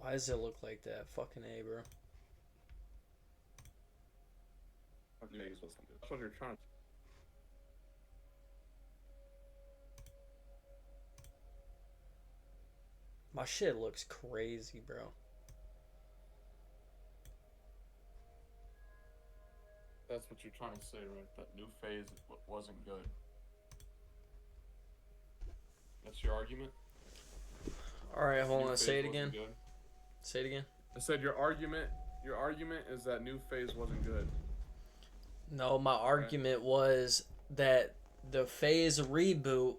Why does it look like that? Fucking A, bro. That's what you're trying to. My shit looks crazy, bro. That's what you're trying to say, right? That new phase wasn't good. That's your argument. All right, hold New on. phase Say it wasn't again. good. Say it again. I said your argument. Your argument is that new phase wasn't good, No, my right? argument was that the FaZe reboot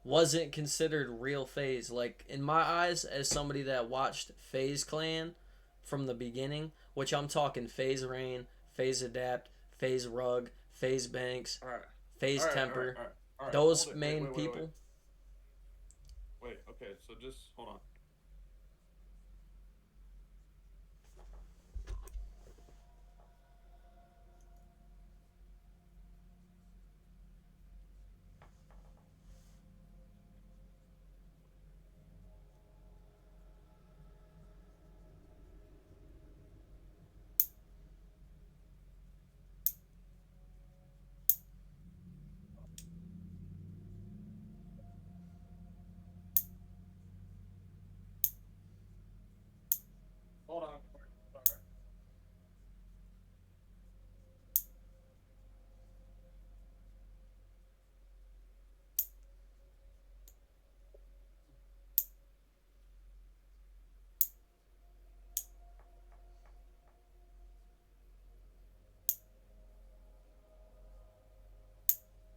wasn't considered real FaZe. Like in my eyes, as somebody that watched FaZe Clan from the beginning, which I'm talking FaZe Rain, FaZe Adapt, FaZe Rug, FaZe Banks, All right. All FaZe right. All right. Temper, All right. All right. Hold those it. Wait. main Wait. Wait. Wait. people. Wait. Okay. So just hold on. Hold on. Sorry.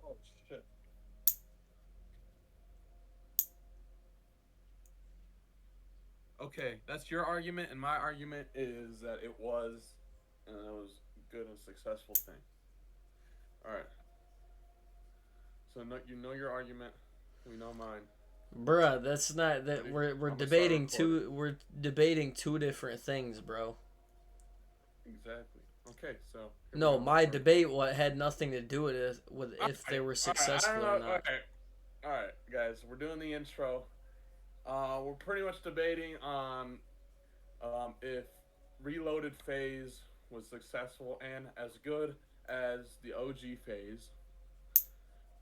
Oh shit. Okay, that's your argument, and my argument is that it was, and it was good and successful thing. All right. So no, you know your argument. We know mine. Bruh, that's not that Ready? we're I'm gonna start debating recording. two different things, bro. Exactly. Okay, so here we No, go. I'm gonna my start debate recording. what had nothing to do with it with All if they right, were all right. I don't successful or know. All not. right, all right, guys. We're doing the intro. We're pretty much debating on if Reloaded Phase was successful and as good as the OG Phase.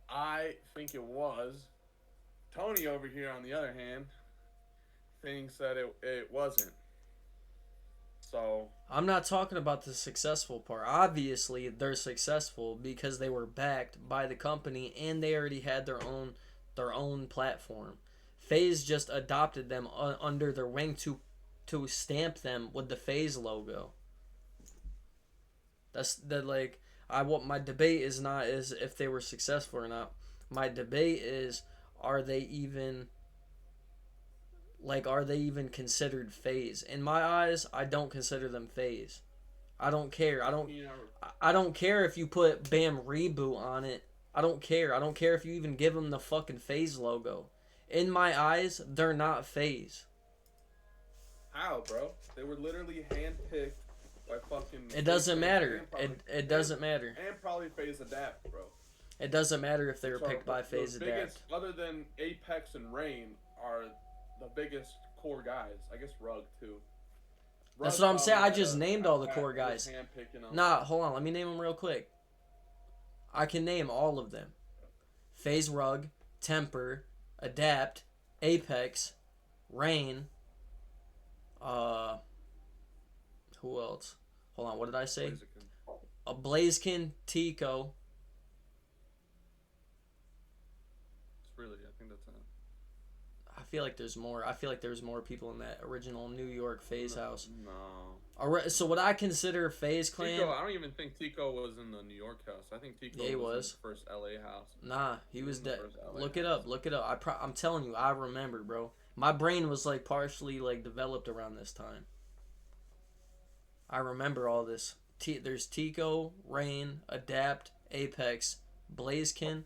I think it was. Tony over here, on the other hand, thinks that it wasn't. So, I'm not talking about the successful part. Obviously, they're successful because they were backed by the company and they already had their own platform. FaZe just adopted them under their wing to stamp them with the FaZe logo. That's that like I what my debate is not is if they were successful or not. My debate is are they even are they even considered FaZe? In my eyes, I don't consider them FaZe. I don't care. you know, I don't care if you put Bam Reboot on it. I don't care. I don't care if you even give them the fucking FaZe logo. In my eyes, they're not FaZe. how, bro? They were literally handpicked by fucking It FaZe doesn't fans matter. It and, doesn't matter. and probably FaZe Adapt, bro. It doesn't matter if they were Which are picked by the FaZe biggest, Adapt. other than Apex and Rain, are the biggest core guys. I guess Rug too. That's Rug what I'm saying. probably I just named all the core was guys. handpicking them. Nah, hold on. Let me name them real quick. I can name all of them. FaZe Rug, Temper, Adapt, Apex, Rain, uh, who else? Hold on, what did I say? Blaziken. A Blazekin, Tico. It's really, I think that's it. I feel like there's more. I feel like there's more people in that original New York FaZe No, house. no. So what I consider FaZe Clan? Tico, I don't even think Tico was in the New York house. I think Tico Yeah, he was in was. the first LA house. Nah, he He was was in the dead. first LA Look it house. up. Look it up. I'm telling you, I remember, bro. My brain was like partially like developed around this time. I remember all this. There's Tico, Rain, Adapt, Apex, Blazekin,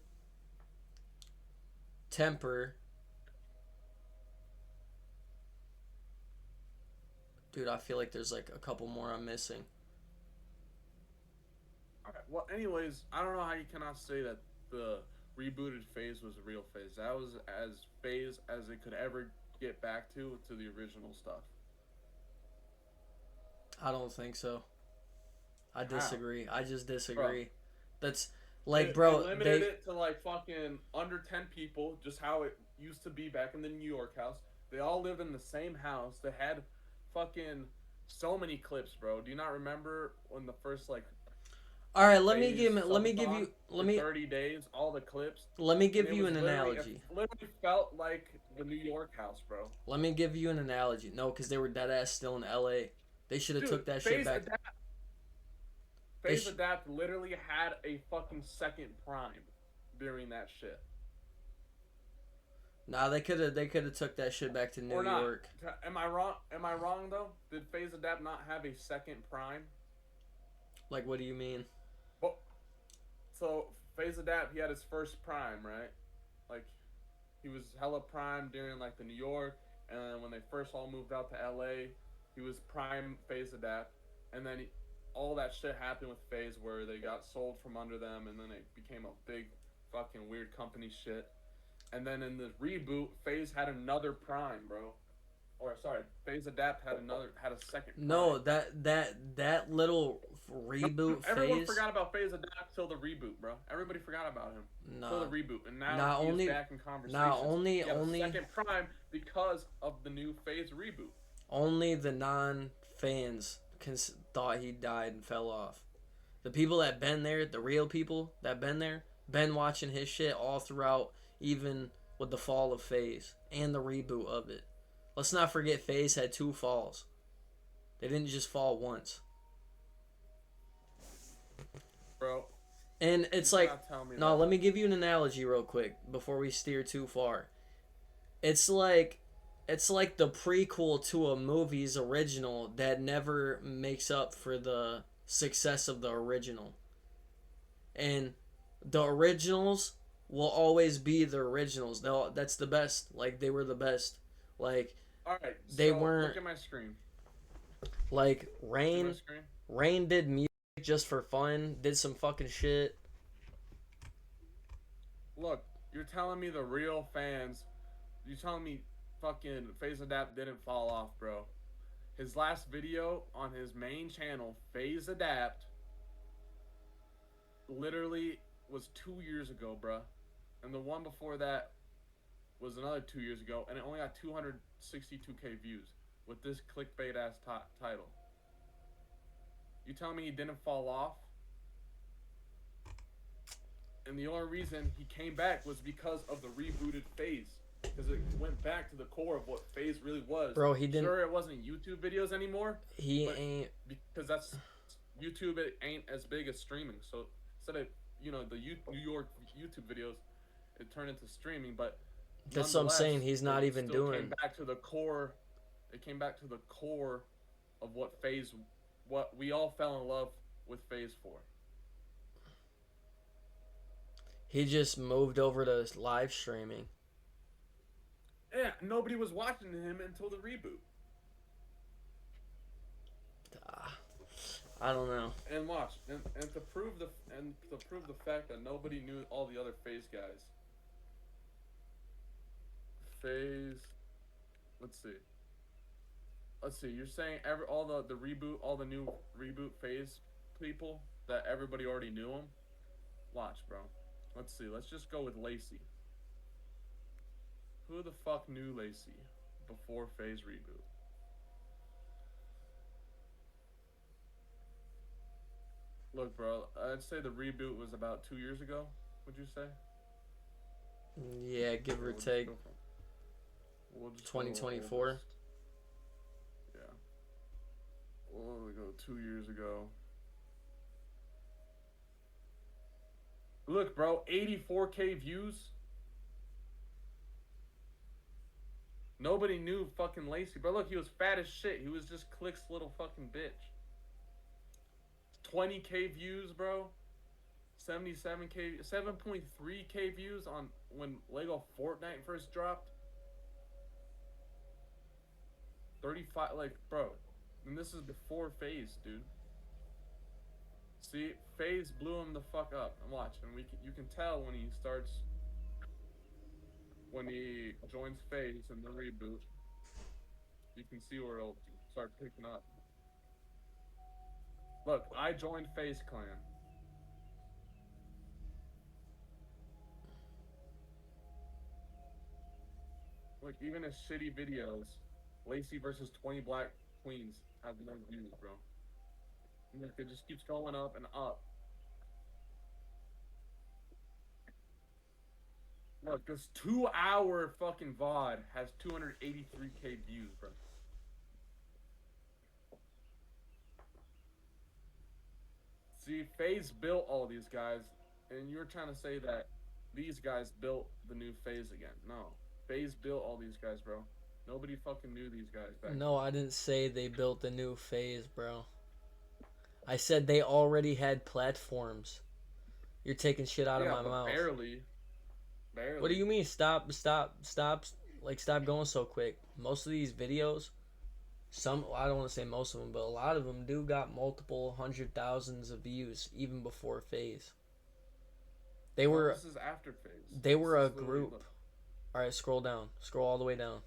Temper. Dude, I feel like there's like a couple more I'm missing. Alright, well, anyways, I don't know how you cannot say that the rebooted phase was a real phase. That was as phase as it could ever get back to the original stuff. I don't think so. I How? disagree. I just Bro. disagree. That's like, They bro, limited they it to like fucking under 10 people, just how it used to be back in the New York house. They all lived in the same house. They had fucking so many clips, bro. Do you not remember when the first like All right, phase let me give subathon you for 30 days, all the clips? And it was an literally, it analogy. literally felt like the New York house, bro. Let me give you an analogy. No, cuz they were dead ass still in LA. They should have Dude, took that shit back. They Phase Adapt literally had a fucking second prime during that shit. Nah, they could have took that shit back to New Or not. York. Am I wrong? Am I wrong though? Did Phase Adapt not have a second prime? Like, what do you mean? Well, so Phase Adapt, he had his first prime, right? Like he was hella prime during like the New York, and then when they first all moved out to LA, he was prime Phase Adapt, and then all that shit happened with Phase where they got sold from under them, and then it became a big fucking weird company shit. And then in the reboot, Phase had another prime, bro. Or sorry, Phase Adapt had a second prime. No, that little No, reboot everyone phase. forgot about Phase Adapt till the reboot, bro. Everybody forgot about him till the Nah, reboot, and now not he is only, back in not conversations. only, He had a only, second prime because of the new Phase reboot. only the non fans thought he died and fell off. The people that been there, the real people that been there, been watching his shit all throughout, even with the fall of FaZe and the reboot of it. Let's not forget FaZe had two falls. They didn't just fall once. Bro, And you it's like, cannot tell me no, that. let me give you an analogy real quick before we steer too far. It's like the prequel to a movie's original that never makes up for the success of the original. And the originals will always be the originals. That's the best. Like, they were the best. Like, Alright, they so look weren't at my screen. like See my Rain. screen? Rain did music just for fun. Did some fucking shit. Look, you're telling me the real fans, you're telling me fucking Phase Adapt didn't fall off, bro. His last video on his main channel, Phase Adapt, literally was 2 years ago, bruh. And the one before that was another 2 years ago, and it only got 262K views with this clickbait ass title. You telling me he didn't fall off? And the only reason he came back was because of the rebooted Phase. Because it went back to the core of what Phase really was. Bro, he didn't. Sure, it wasn't YouTube videos anymore. He but ain't. because that's YouTube, it ain't as big as streaming. So instead of the New York YouTube videos, it turned into streaming. But That's what I'm nonetheless, saying. He's not it even still came doing. back to the core. It came back to the core of what Phase, what we all fell in love with Phase for. He just moved over to live streaming. Yeah, nobody was watching him until the reboot. I don't know. And watch, and to prove the fact that nobody knew all the other Phase guys. Phase, let's see. Let's see. You're saying all the reboot, all the new reboot Phase people that everybody already knew them. Watch, bro. Let's see. Let's just go with Lacey. Who the fuck knew Lacey before Phase reboot? Look, bro. I'd say the reboot was about 2 years ago. Would you say? Yeah, give or take. We'll just 2024. Yeah. We'll go 2 years ago. Look, bro, 84K views. Nobody knew fucking Lacey, bro. Look, he was fat as shit. He was just Click's little fucking bitch. 20K views, bro. 77K, 7.3K views on when Lego Fortnite first dropped. 35, like, bro. And this is before Phase, dude. See, Phase blew him the fuck up. And watch, and you can tell when he joins Phase in the reboot. You can see where it'll start picking up. Look, I joined FaZe Clan. Look, even his shitty videos, Lacey versus 20 Black Queens, have no views, bro. Look, it just keeps going up and up. Look, this 2-hour fucking VOD has 283K views, bro. See, FaZe built all these guys, and you're trying to say that these guys built the new FaZe again. No. FaZe built all these guys, bro. Nobody fucking knew these guys back then. No, I didn't say they built a new FaZe, bro. I said they already had platforms. You're taking shit out of my mouth. Barely. What do you mean? Stop, like, stop going so quick. Most of these videos, I don't want to say most of them, but a lot of them do got multiple 100,000s of views, even before FaZe. They were, this is after FaZe. They were a group. Alright, scroll down. Scroll all the way down.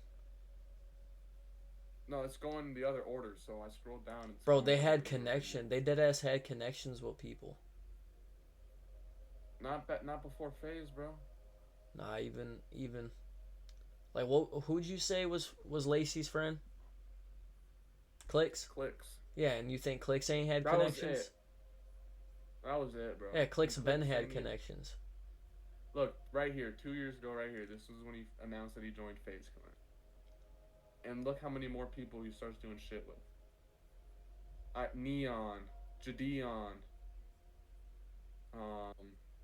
No, it's going the other order, so I scrolled down. And bro, they had connection. They deadass had connections with people. Not before FaZe, bro. Nah, even. Like, who'd you say was Lacey's friend? Clicks? Clicks. Yeah, and you think Clicks ain't had connections? That was it, bro. Yeah, Clicks Ben had connections. Look, right here, 2 years ago, right here. This was when he announced that he joined FaZe Clan. And look how many more people he starts doing shit with. Neon, Jadeon,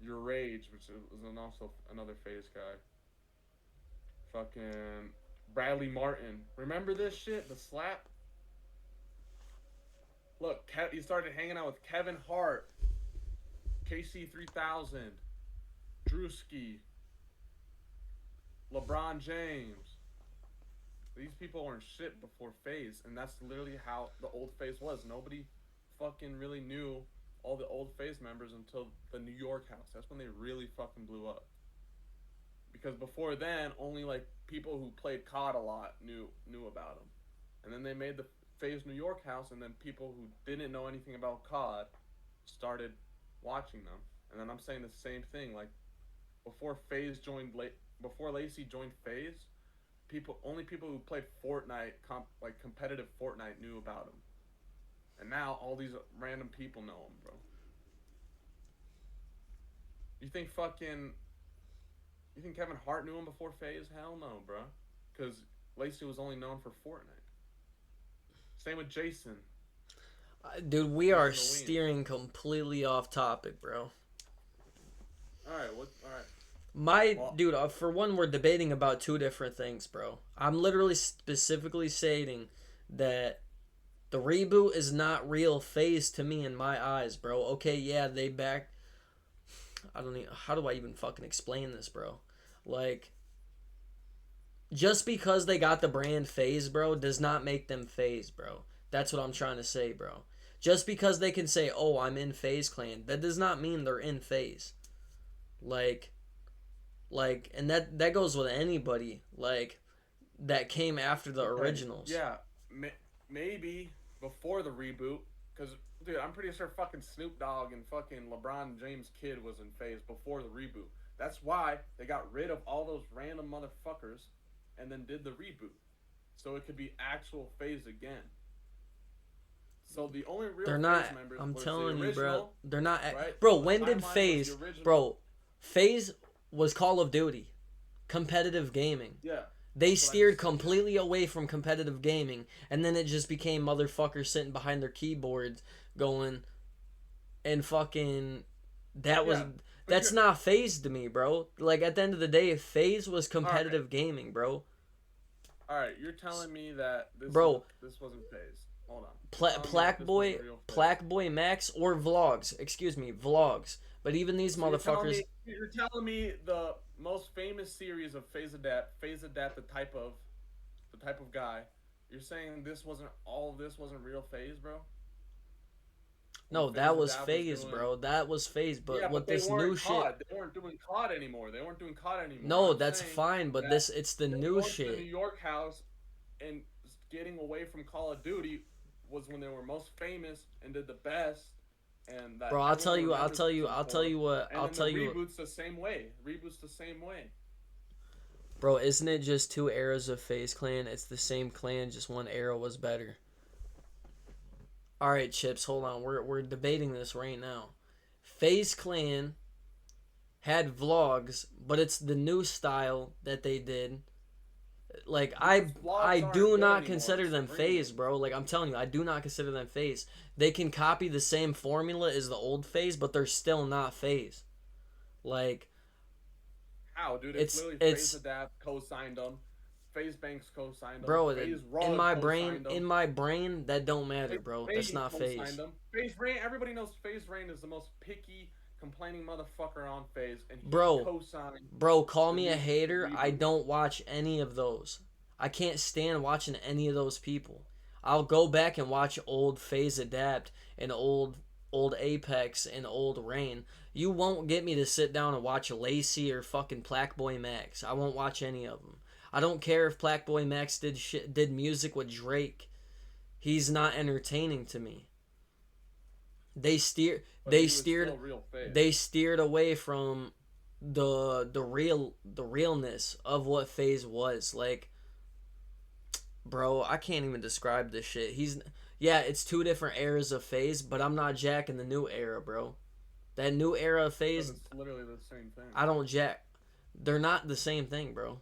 Your Rage, which is also another FaZe guy. Fucking Bradley Martin. Remember this shit? The slap? Look, he started hanging out with Kevin Hart, KC3000, Drewski, LeBron James. These people weren't shit before FaZe, and that's literally how the old FaZe was. Nobody fucking really knew all the old FaZe members until the New York house. That's when they really fucking blew up. Because before then, only like people who played COD a lot knew about them. And then they made the FaZe New York house, and then people who didn't know anything about COD started watching them. And then I'm saying the same thing. Like before Lacey joined FaZe, only people who played Fortnite, competitive Fortnite, knew about him. And now all these random people know him, bro. You think Kevin Hart knew him before FaZe? Hell no, bro. Because Lacey was only known for Fortnite. Same with Jason. Dude, we are steering completely off topic, bro. Alright, Alright. Dude, for one, we're debating about two different things, bro. I'm literally specifically stating that the reboot is not real FaZe to me in my eyes, bro. Okay, yeah, how do I even fucking explain this, bro? Like, just because they got the brand FaZe, bro, does not make them FaZe, bro. That's what I'm trying to say, bro. Just because they can say, oh, I'm in FaZe Clan, that does not mean they're in FaZe. Like, and that goes with anybody, like, that came after the originals. Yeah, maybe before the reboot, because, dude, I'm pretty sure fucking Snoop Dogg and fucking LeBron James' kid was in FaZe before the reboot. That's why they got rid of all those random motherfuckers and then did the reboot. So it could be actual FaZe again. So the only real they're not, FaZe members I'm was telling the you, original, bro. They're not, right? bro, when did FaZe, bro, FaZe was Call of Duty. Competitive gaming. Yeah. They steered completely away from competitive gaming, and then it just became motherfuckers sitting behind their keyboards going and fucking that's not FaZe to me, bro. Like, at the end of the day, FaZe was competitive gaming, bro. Alright, you're telling me that this wasn't FaZe. Hold on. Plaque Boy Max or Vlogs. But even these motherfuckers. You're telling me the most famous series of FaZe Adapt, the type of guy. You're saying this wasn't real FaZe, bro? No, that was FaZe, bro. That was FaZe, but with this new shit, they weren't doing COD anymore. No, that's fine, but it's the new shit. The New York house and getting away from Call of Duty was when they were most famous and did the best, and that Bro, everyone remembers them I'll tell for. you what, And then the reboot's the same way. Reboot's the same way. Bro, isn't it just two eras of FaZe Clan? It's the same clan, just one era was better. All right, Chips, hold on. We're debating this right now. FaZe Clan had vlogs, but it's the new style that they did. Like I do not consider them FaZe, bro. Like I'm telling you, I do not consider them FaZe. They can copy the same formula as the old FaZe, but they're still not FaZe. Like how, dude? It's literally FaZe Adapt co-signed them. FaZe Banks co-signed them. Bro, FaZe in my brain, that don't matter, bro. That's not FaZe. FaZe Rain, everybody knows FaZe Rain is the most picky, complaining motherfucker on FaZe, and he co-signed. Bro, call me a hater. I don't watch any of those. I can't stand watching any of those people. I'll go back and watch old FaZe Adapt and old Apex and old Rain. You won't get me to sit down and watch Lacey or fucking Plackboy Max. I won't watch any of them. I don't care if Plackboy Max did music with Drake. He's not entertaining to me. They steered away from the realness of what FaZe was. Like, bro, I can't even describe this shit. It's two different eras of FaZe, but I'm not jacking the new era, bro. That new era of FaZe, it's literally the same thing. I don't jack. They're not the same thing, bro.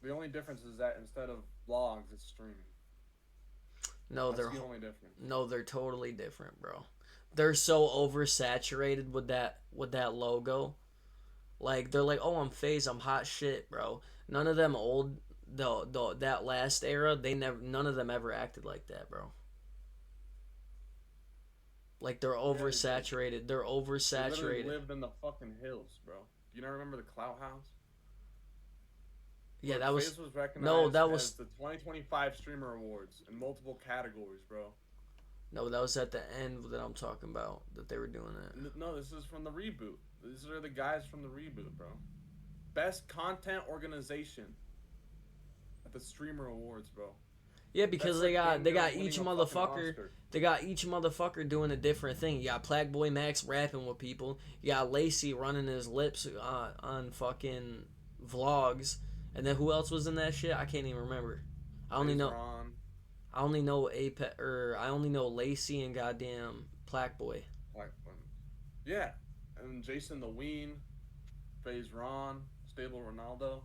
The only difference is that instead of vlogs, it's streaming. No, That's the only difference. No, they're totally different, bro. They're so oversaturated with that logo. Like they're like, "Oh, I'm FaZe, I'm hot shit, bro." None of them that last era, none of them ever acted like that, bro. Like they're oversaturated. They're oversaturated. They literally lived in the fucking hills, bro. You don't remember the Clout House? Yeah, that was recognized as the 2025 Streamer Awards in multiple categories, bro. No, that was at the end that I'm talking about that they were doing that. No, this is from the reboot. These are the guys from the reboot, bro. Best content organization at the Streamer Awards, bro. Yeah, because they got each motherfucker doing a different thing. You got Plackboy Max rapping with people. You got Lacey running his lips on fucking vlogs. And then who else was in that shit? I can't even remember. I only know Apex, I only know Lacey and goddamn Plackboy. Yeah, and Jason the Ween, FaZe Ron, Stable Ronaldo.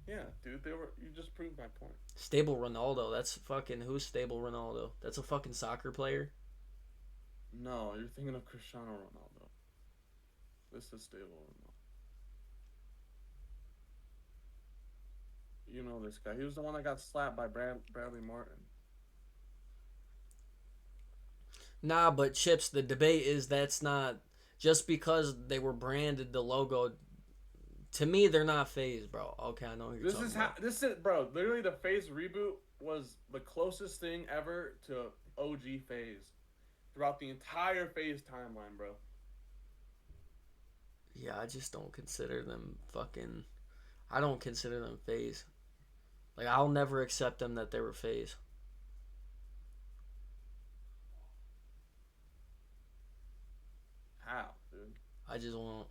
Yeah, dude, you just proved my point. Stable Ronaldo, that's fucking who's Stable Ronaldo? That's a fucking soccer player. No, you're thinking of Cristiano Ronaldo. This is Stable Ronaldo. You know this guy. He was the one that got slapped by Bradley Martin. Nah, but Chips, the debate is that's not just because they were branded the logo. To me, they're not FaZe, bro. Okay, I know who you're talking about. This is, bro. Literally, the FaZe reboot was the closest thing ever to OG FaZe throughout the entire FaZe timeline, bro. Yeah, I just don't consider them fucking. I don't consider them FaZe. Like, I'll never accept them that they were FaZe. How, dude? I just won't.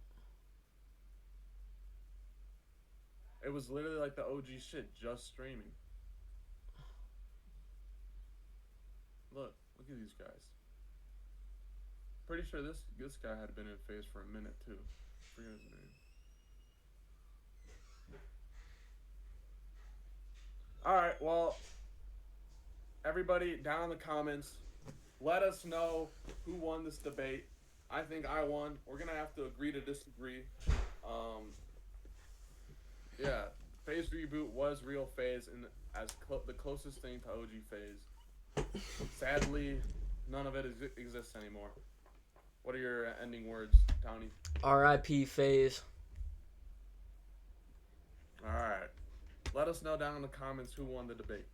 It was literally like the OG shit, just streaming. Look at these guys. Pretty sure this guy had been in FaZe for a minute too. I forget his name. Alright, well, everybody down in the comments, let us know who won this debate. I think I won. We're going to have to agree to disagree. Yeah, FaZe Reboot was real FaZe and the closest thing to OG FaZe. Sadly, none of it exists anymore. What are your ending words, Tony? R.I.P. FaZe. Alright. Let us know down in the comments who won the debate.